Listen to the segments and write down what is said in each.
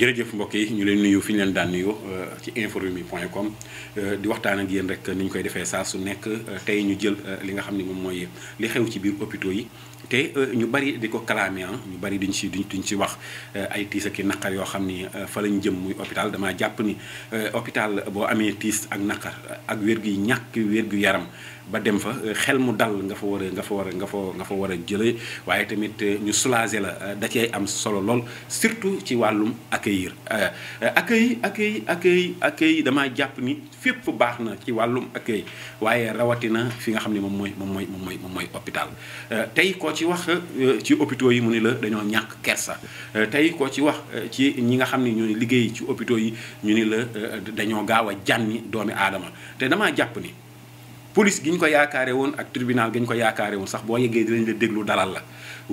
jërëjëf mbokk yi ñu leen nuyu fi ñu leen daan nuyu ci inforewmi.com di waxtaan ak yéen rek ni ñu koy defee saa su nekk tey ñu jël li nga xam ne moom mooy li xew ci biir hôpitaux yi te ñu bari di ko clamé ñu bari duñ ci wax ay tiis ak i naqar yoo xam ni fa lañ jëm muy hôpital damaa jàpp ni hôpital boo amee tiis ak naqar ak ñàkk wér gu yaram ba dem fa xel mu dal nga fa war a jëlee waaye tamit ñu soulager la da cee am solo lool surtout ci wàllum accueillir accueil damaa jàpp ni fépp baax na ci wàllum accueil waaye rawatina fi nga xam ne moom mooy hôpital tey koo ci wax ci hôpitaux yi mu ni la dañoo ñàkk kersa tey koo ci wax ci ñi nga xam ne ñooy liggéey ci hôpitaux yi ñu ni la dañoo gaaw a jànni doomi aadama te damaa jàpp ni police gi ñu ko yaakaare woon ak tribunal gi ñu ko yaakaare woon sax boo yeggee dinañ la déglu dalal la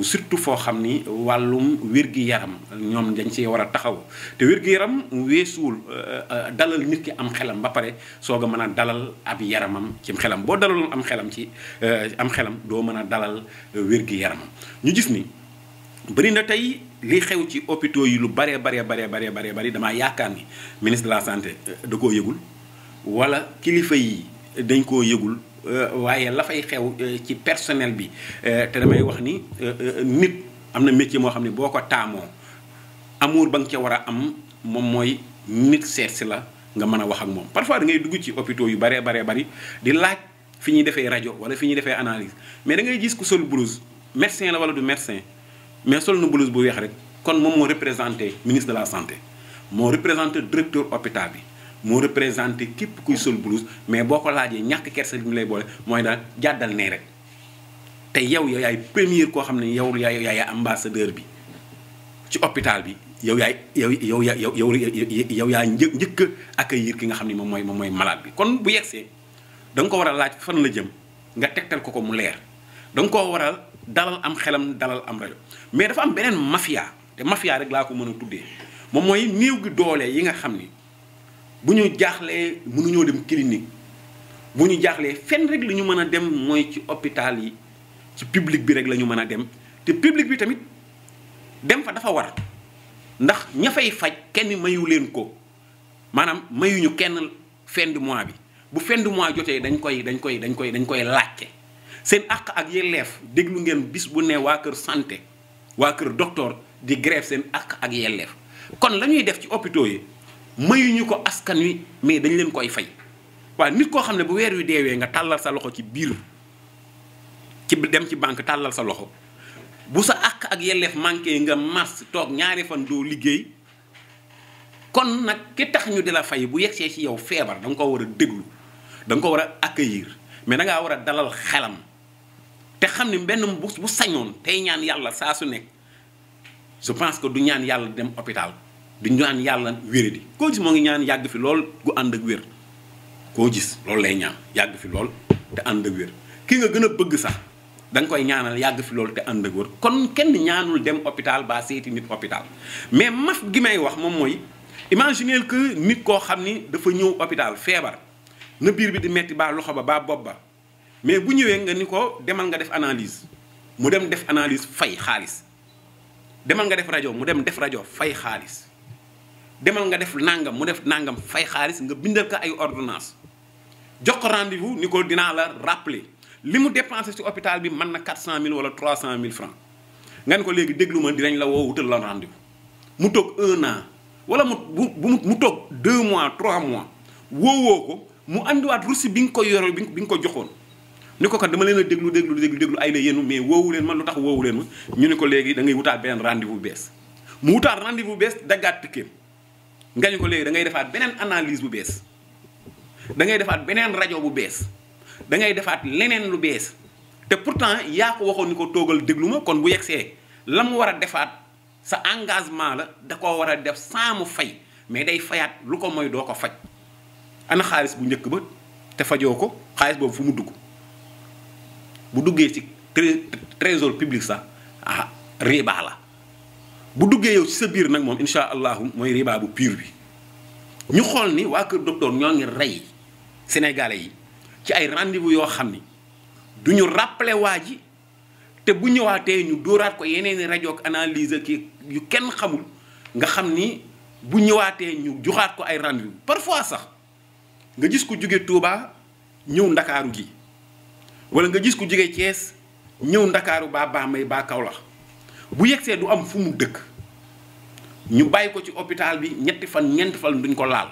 surtout foo xam ni wàllum wér-gi-yaram ñoom dañ see war a taxaw te wér-gi-yaram weesuwul dalal nit ki am xelam ba pare soog a mën a dalal ab yaramam ci xelam boo dalaloon am xelam doo mën a dalal wér-gi-yaramam ñu gis ni bëri na tey li xew ci hôpitaux yi lu bari damaa yaakaar ni ministre de la santé da koo yëgul wala kilifa yi dañ koo yëgul waaye la fay xew ci personnel bi te damay wax ni nit am na métier moo xam ne boo ko taamoo amour ba nga ca war a am moom mooy nit seet si la nga mën a wax ak moom parfois da ngay dugg ci hôpitaux yu bari di laaj fi ñuy defee rajo wala fi ñuy defee analyse mais da ngay gis ku sol blouse médecin la wala du médecin mais sol na blouse bu weex rek kon moom moo représenté ministre de la santé moo représenté directeur hôpital bi moo représenté képp kuy sol blouse mais boo ko laajee ñàkk kersa li mu lay boole mooy daal jàddal nee rek te yow yaay premier koo xam ne yow yaay ambassadeur bi ci hôpital bi yow yaa njëkk accueillir ki nga xam ne moom mooy malade bi kon bu yegsee da nga ko war a laaj fan la jëm nga tegtal ko mu leer da nga koo war a dalal am xelam dalal am rajo mais dafa am beneen mafia te mafia rek laa ko mën a tuddee moom mooy néew gi doole yi nga xam ni bu ñu jaaxlee mënuñoo dem clinique bu ñu jaaxlee fenn rek la ñu mën a dem mooy ci hôpital yi ci public bi rek la ñu mën a dem te public bi tamit dem fa dafa war ndax ña fay faj kenn mayu leen ko maanaam mayuñu kenn fin du mois bi bu fin du mois jotee dañ koy laajte seen àq ak yelleef déglu ngeen bis bu ne waa kër santé waa kër docteur di grève seen àq ak yelleef kon la ñuy def ci hôpitaux yi mayuñu ko askan wi mais dañ leen koy fay waaye nit koo xam ne bu weer wi deewee nga tàllal sa loxo ci biir ci dem ci banque tàllal sa loxo bu sa àq ak yelleef manqué nga mars toog ñaari fan doo liggéey kon nag ki tax ñu di la fay bu yegsee ci yow feebar da nga ko war a déglu da nga ko war a accueillir mais da ngaa war a dalal xelam te xam ne benn bu sañoon tey ñaan yàlla saa su nekk je pense que du ñaan yàlla dem hôpital du ñaan yàlla wéradi koo gis moo ngi ñaan yàgg fi lool gu ànd ak wér koo gis loolu lay ñaan yàgg fi lool te ànd ak wér ki nga gën a bëgg sax da nga koy ñaanal yàgg fi lool te ànd ak wér kon kenn ñaanul dem hôpital ba seeti nit hôpital mais maf gi may wax moom mooy imaginer que nit koo xam ni dafa ñëw hôpital feebar na biir bi di metti baa loxo ba baa bopp ba mais bu ñëwee nga ni ko demal nga def analyse mu dem def analyse fay xaalis demal nga def rajo mu dem def rajo fay xaalis demal nga def nangam mu def nangam fay xaalis nga bindal ko ay ordonnance jox ko rendez-vous ni ko dinaa la rappeler li mu dépensé ci hôpital bi mën na 400 000 wala 300 000 francs nga ne ko léegi déglu ma dinañ la woo wutal la rendez-vous mu toog 1 an wala mu toog 2 mois 3 mois woowoo ko mu andiwaat reçu bi nga ko yore bi nga ko joxoon ni ko kat dama leen a déglu ay la yéenu mais woowu leen ma lu tax woowu leen ma ñu ne ko léegi da ngay wutaat beneen rendez-vous bees mu wutaat rendez-vous bees daggaat ticket nga ñu ko léegi da ngay defaat beneen analyse bu bees da ngay defaat beneen rajo bu bees da ngay defaat leneen lu bees te pourtant yaa ko waxoon ni ko toogal déglu ma kon bu yegsee la mu war a defaat sa engagement la da koo war a def sans mu fay mais day fayaat lu ko mooy doo ko faj ana xaalis bu njëkk ba te fajoo ko xaalis boobu fu mu dugg bu duggee ci trésor public sax riba la bu duggee yow ci sa biir nag moom incha allahu mooy riba bu pur bi ñu xool ni waa kër docteur ñoo ngi rey sénégalais yi ci ay rendez-vous yoo xam ni du ñu rappeler waa ji te bu ñëwaatee ñu dóoraat ko yeneen i rajo ak analyse ki yu kenn xamul nga xam ni bu ñëwaatee ñu joxaat ko ay rendez-vous parfois sax nga gis ko jóge Touba ñëw ndakaaru gi wala nga gis ko jóge Thiès ñëw ndakaaru baa Bambey baa Kaolack bu yegsee du am fu mu dëkk ñu bàyyi ko ci hôpital bi ñetti fan ñeenti fan duñ ko laal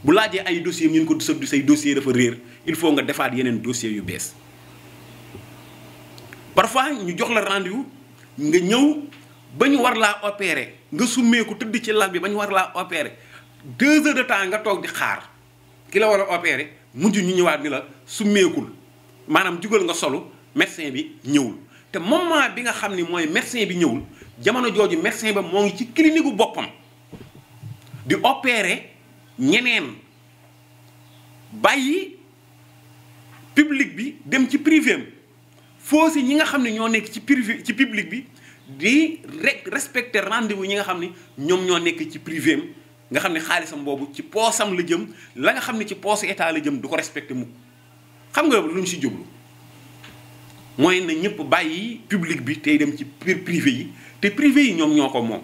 bu laajee ay dossier ñu ko sëddu say dossier dafa réer il faut nga defaat yeneen dossier yu bees parfois ñu jox la rendez-vous nga ñëw ba ñu war laa opérer nga summeeku tëdd ci lal bi ba ñu war laa opérer 2 heures de temps nga toog di xaar ki la war a opérer mujj ñu ñëwaat ni la summeekul maanaam jugal nga solu médecin bi ñëwul te moment bi nga xam ni mooy médecin bi ñëwul jamono jooju médecin ba moo ngi ci clinique gu boppam di opérer ñeneen bàyyi public bi dem ci privé am foo si ñi nga xam ne ñoo nekk ci privé ci public bi di respecter rendez-vous ñi nga xam ni ñoom ñoo nekk ci privé am nga xam ne xaalisam boobu ci poosam la jëm la nga xam ne ci poosu état la jëm du ko respecter mukk xam nga lu ñu si jublu mooy na ñëpp bàyyi public bi tey dem ci privé yi te privé yi ñoom ñoo ko moom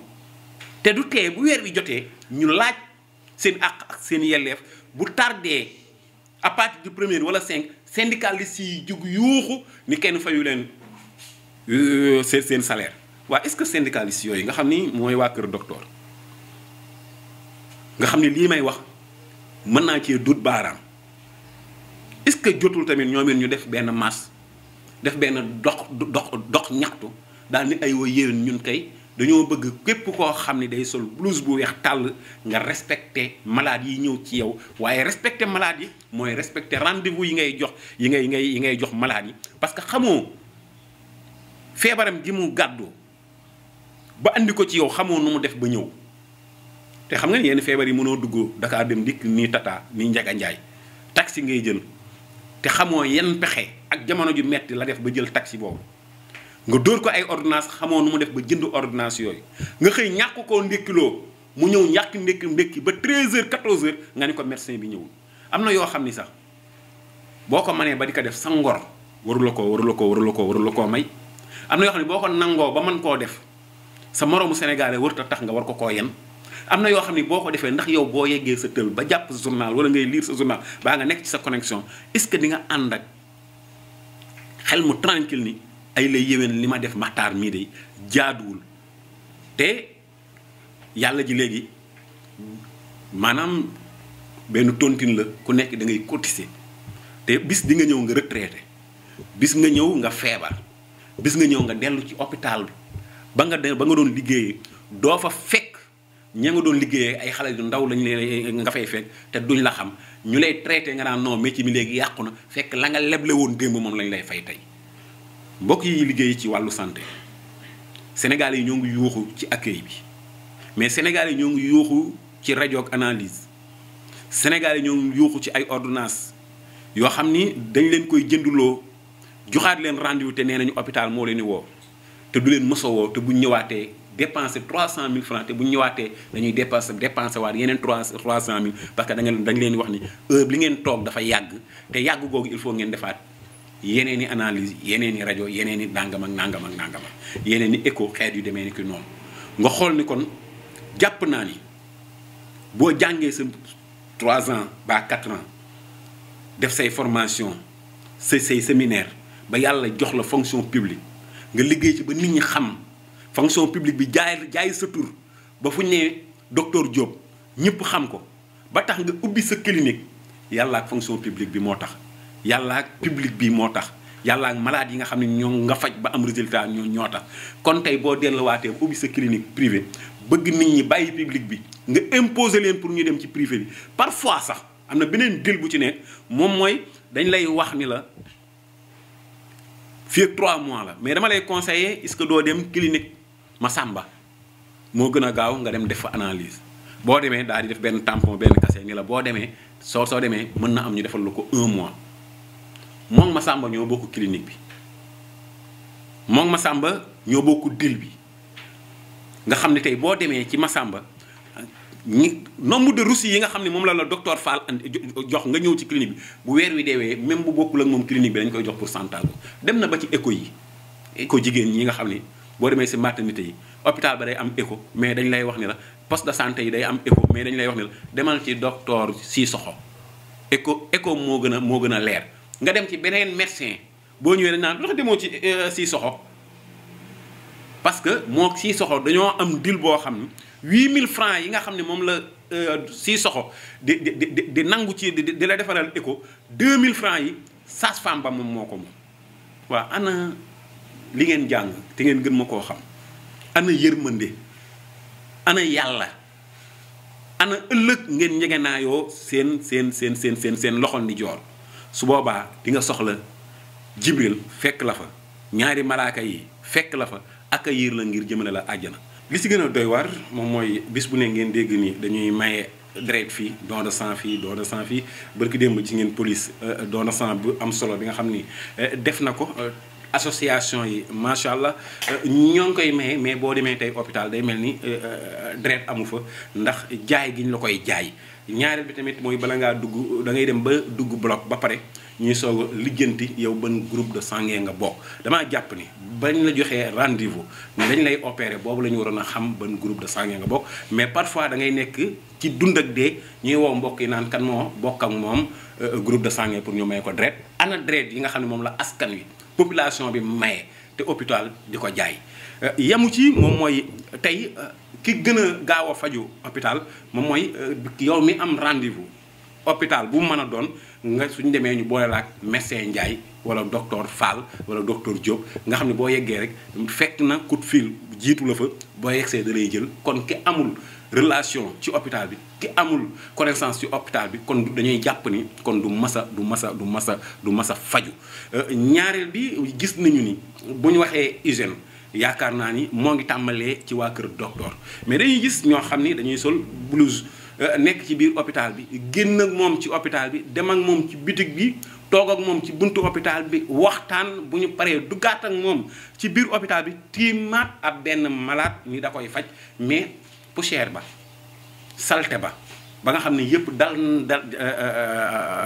te du tee bu weer wi jotee ñu laaj seen àq ak seen yelleef bu tardé à partir du premier wala 5 syndicalistes yi jug yuuxu ni kenn fayu leen seen salaire waa est-ce que syndicalistes yooyu nga xam ni mooy waa kër docteur nga xam ni lii may wax mën naa cee dut baaraam est-ce que jotul tamit ñoom it ñu def benn masse def benn dox ñaxtu daal ni ay wa yéen ñun kay dañoo bëgg képp koo xam ni day sol blouse bu weex tàll nga respecté malade yi ñëw ci yow waaye respecté malade yi mooy respecté rendez-vous yi ngay jox yi ngay jox malade yi parce que xamoo feebaram gi mu gàddoo ba andi ko ci yow xamoo nu mu def ba ñëw te xam nga yenn feebar yi mënoo dugg Dakar dem dikk nii Tata nii Njaga Njaay taxi ngay jël te xamoo yenn pexe ak jamono ju metti la def ba jël taxi boobu nga dóor ko ay ordonnance xamoo nu mu def ba jënd ordonnance yooyu nga xëy ñàkk koo ndékkiloo mu ñëw ñàkk ndékki ba 13h 14h nga ni ko médecin bi ñëwul am na yoo xam ni sax boo ko mënee ba di ko def sa ngor warula koo may am na yoo xam ne boo ko nangoo ba mën koo def sa moroomu sénégalais warut a tax nga war ko koo yen am na yoo xam ne boo ko defee ndax yow boo yeggee sa tël ba jàpp sa journal wala ngay lire sa journal baa nga nekk ci sa connexion est-ce que di nga ànd ak xel mu tranquille ni ay lay yéwén li ma def maxtaar mii de jaaduwul te yàlla ji léegi maanaam benn tontine la ku nekk da ngay cotiser te bis di nga ñëw nga retraité bis nga ñëw nga feebar bis nga ñëw nga dellu ci hôpital bi ba nga doon liggéeyee doo fa fekk ña nga doon liggéeyee ay xale yu ndaw lañ leen nga fay fekk te duñ la xam ñu lay traité nga naan non métier mi léegi yàqu na fekk la nga leble woon démb moom lañ lay fay tey mbokk yi liggéey ci wàllu santé Sénégal yi ñoo ngi yuuxu ci accueil bi mais Sénégal yi ñoo ngi yuuxu ci rajo ak analyse Sénégal yi ñoo ngi yuuxu ci ay ordonnance yoo xam ni dañ leen koy jënduloo joxaat leen rendez-vous te nee nañu hôpital moo leen di woo te du leen mësa woo te buñ ñëwaatee dépenser 300 000 francs te buñ ñëwaatee dañuy dépenser waat yeneen 300 000 parce que dañ leen wax ni heure bi ngeen toog dafa yàgg te yàgg googu il faut ngeen defaat yeneen i analyse yeneen i rajo yeneen i nangam ak nangam ak nangam yeneen i écho xeet yu demee ni ki noonu nga xool ni kon jàpp naa ni boo jàngee sa 3 ans ba 4 ans def say formation say séminaire ba yàlla jox la fonction publique nga liggéey ci ba nit ñi xam fonction publique bi jaay sa tur ba fu ñu nee docteur Diop ñëpp xam ko ba tax nga ubbi sa clinique yàlla ak fonction publique bi moo tax yàlla ak public bi moo tax yàlla ak malade yi nga xam ne ñoo nga faj ba am résultat ñoo tax kon tey boo delluwaatee ubbi sa clinique privée bëgg nit ñi bàyyi public bi nga imposer leen pour ñu dem ci privé bi parfois sax am na beneen dil bu ci nekk moom mooy dañ lay wax ni la fii ak 3 mois la mais dama lay conseiller est-ce que doo dem clinique Massamba moo gën a gaaw nga dem def fa analyse boo demee daal di def benn tampon benn cachet ni la boo demee soo demee mën na am ñu defal la ko 1 mois moom Massamba ñoo bokk clinique bi moom Massamba ñoo bokk dil bi nga xam ne tey boo demee ci Massamba nombre de reçus yi nga xam ne moom la docteur Fall jox nga ñëw ci clinique bi bu weer wi deewee même bu bokkul ak moom clinique bi dañ koy jox pourcentage dem na ba ci écho yi écho jigéen ñi nga xam ne boo demee si maternité yi hôpital ba day am écho mais dañ lay wax ni la poste de santé yi day am écho mais dañ lay wax ne demal ci docteur Sissoko écho moo gën a leer nga dem ci beneen médecin boo ñëwee dañ naan lu tax demoo ci Sissoko parce que moo Sissoko dañoo am deal boo xam ni 8000 francs yi nga xam ne moom la Sissoko di nangu ci di la defaral écho 2000 francs yi sage-femme ba moom moo ko moom. waaw ana li ngeen jàng te ngeen gën ma koo xam ana yërmande ana yàlla ana ëllëg ngeen ñegenaayoo seen loxol ndi joor su boobaa di nga soxla Jibril fekk la fa ñaari malaaka yi fekk la fa accueillir la ngir jëmale la àjjana. li ci gën a doy waar moom mooy bis bu ne ngeen dégg ni dañuy maye deret fii don de sang fii don de sang fii barki démb ci ngeen police don de sang bu am solo bi nga xam ni def na ko association yi macha allah ñoo ngi koy maye mais boo demee tey hôpital day mel ni deret amu fa ndax jaay gi ñu la koy jaay. ñaareel bi tamit mooy bala ngaa dugg da ngay dem ba dugg bloc ba pare ñuy soog a lijjanti yow ban groupe de sanguin nga bokk damaa jàpp ni bañ la joxee rendez-vous ne dañ lay opérer boobu la ñu waroon a xam ban groupe de sanguin nga bokk mais parfois da ngay nekk ci dund ak dee ñuy woo mbokk yi naan kan moo bokk ak moom groupe de sanguin pour ñu may ko deret ana deret yi nga xam ne moom la askan wi population bi maye te hôpital di ko jaay yamu ci moom mooy tey ki gën a gaaw a faju hôpital moom mooy yow mi am rendez-vous hôpital bu mu mën a doon nga suñu demee ñu boole la ak médecin Ndiaye wala docteur Fall wala docteur Diop nga xam ne boo yeggee rek fekk na coup de fil jiitu la fa boo yeggsee da lay jël kon ki amul relation ci hôpital bi ki amul connaissance ci hôpital bi kon dañuy jàpp ni kon du masa faju ñaareel bi gis nañu ni bu ñu waxee hygiène yaakaar naa ni moo ngi tàmbalee ci waa kër docteur mais dañuy gis ñoo xam ni dañuy sol blouse nekk ci biir hôpital bi génn ak moom ci hôpital bi dem ak moom ci bitig bi toog ak moom ci buntu hôpital bi waxtaan bu ñu paree duggaat ak moom ci biir hôpital bi tiimaat ab benn malade ni da koy faj mais poussière ba saleté ba nga xam ne yëpp dal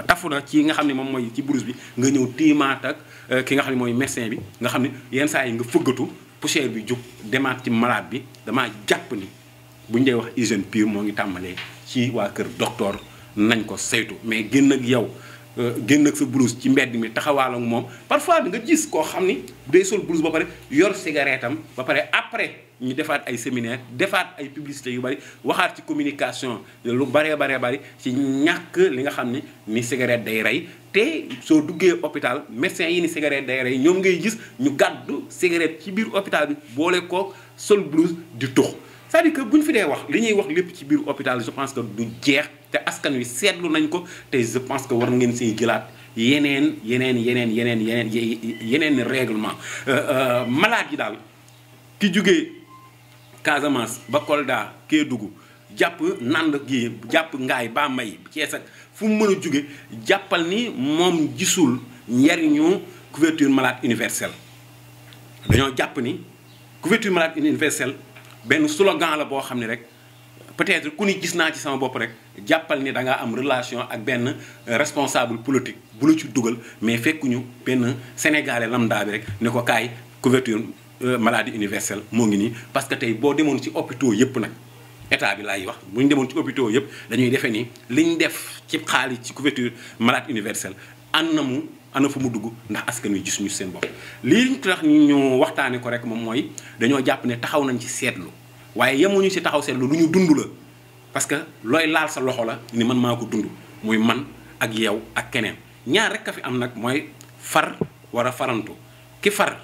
tafu na ci nga xam ne moom mooy ci blouse bi nga ñëw tiimaat ak ki nga xam ne mooy médecin bi nga xam ne yenn saa yi nga fëggatu poussière bi jóg demaat ci malade bi damaa jàpp ni bu ñu dee wax hygiène pure moo ngi tàmbalee ci waa kër docteur nañ ko saytu mais génn ak yow génn ak sa blouse ci mbedd mi taxawaal ak moom parfois nga gis koo xam ni day sol blouse ba pare yor cigarette am ba pare après ñu defaat ay séminaire defaat ay publicité yu bari waxaat ci communication lu bari ci ñàkk li nga xam ni cigarette day rey te soo duggee hôpital médecin yi ni cigarette day rey ñoom ngay gis ñu gàddu cigarette ci biir hôpital bi boole kook sol blouse di tux c'est-à-dire que bu ñu fi dee wax li ñuy wax lépp ci biir hôpital je pense que du jeex te askan wi seetlu nañ ko te je pense que war ngeen siy jëlaat yeneen règlement malade yi daal ki jugee Casamance ba Kolda Kédougou jàpp Nand gi jàpp Ngaay Bambey Thiès ak fu mu mën a jóge jàppal ni moom gisul njariñu couverture malade universelle dañoo jàpp ni couverture malade universelle benn slogan la boo xam ne rek peut-être ku ni gis naa ci sama bopp rek jàppal ni da ngaa am relation ak benn responsable politique bu la ci dugal mais fekkuñu benn sénégalais lambda bi rek ne ko kaay couverture maladie universelle moo ngi nii. parce que tey boo demoon ci hôpitaux yëpp nag état bi laay wax bu ñu demoon ci hôpitaux yëpp dañuy defee ni liñ def ci xaalis ci couverture maladie universelle ana fu mu dugg ndax askan wi gisuñu seen bopp. lii tax ñu waxtaanee ko rek moom mooy dañoo jàpp ne taxaw nañ ci seetlu waaye yemuñu ci taxaw seetlu lu ñu dund la parce que looy laal sa loxo la ni man maa ko dund muy man ak yow ak keneen ñaar rek a fi am nag mooy far war a farantu ki far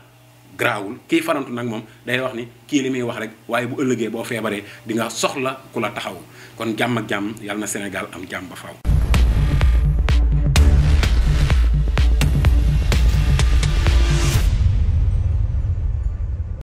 garaawul kii farantu nag moom day wax ni kii li muy wax rek waaye bu ëllëgee boo feebaree di nga soxla ku la taxaw kon jàmm ak jàmm yàlla na Sénégal am jàmm ba faaw.